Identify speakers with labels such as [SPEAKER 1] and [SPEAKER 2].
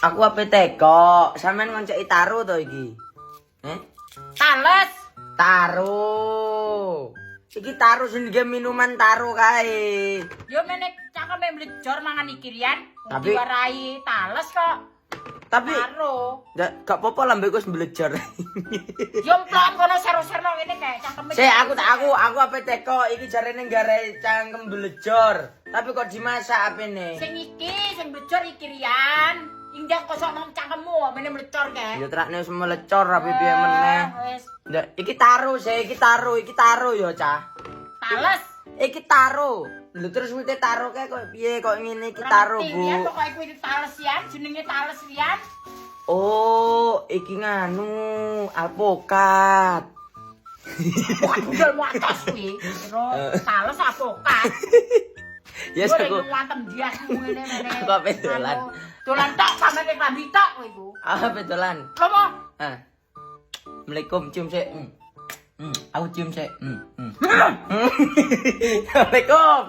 [SPEAKER 1] Aku ape teko, sampean ngonceki taro to iki.
[SPEAKER 2] Tales.
[SPEAKER 1] Taro. Iki taro jenenge minuman taro kae.
[SPEAKER 2] Yo menek cangkeme mlejor mangan iki rian.
[SPEAKER 1] Tapi-
[SPEAKER 2] Diwarai tales kok.
[SPEAKER 1] Tapi
[SPEAKER 2] Karo.
[SPEAKER 1] gak apa-apa lambe wis mblejer.
[SPEAKER 2] Yo mplong kono seru-seru ngene kae cangkeme.
[SPEAKER 1] Aku ape teko iki jarene gare cangkem blejor. Tapi kok dimasak apene?
[SPEAKER 2] Sing iki sing mlejor iki rian. Indah kosok nang cangkemmu mene mlejor kae.
[SPEAKER 1] Ya trakne wis melecor ape piye meneh.
[SPEAKER 2] Wis.
[SPEAKER 1] Ndak, iki taro ya, Cah.
[SPEAKER 2] Tales.
[SPEAKER 1] Iki taro. Lho terus wite taro kae kok piye kok ngene iki taro, Bu?
[SPEAKER 2] Rian pokoke kuwi tales rian, jenenge tales rian.
[SPEAKER 1] Oh, iki nganu alpukat.
[SPEAKER 2] Budal watos kuwi. Terus tales apokat.
[SPEAKER 1] Ya aku
[SPEAKER 2] wantem diasmu ngene mene.
[SPEAKER 1] Aku ape dolan.
[SPEAKER 2] Dolan tok sampe klambi tok kowe iku.
[SPEAKER 1] apa dolan.
[SPEAKER 2] Lopo?
[SPEAKER 1] Ah. Assalamualaikum cium sik. Aku cium sik. Assalamualaikum.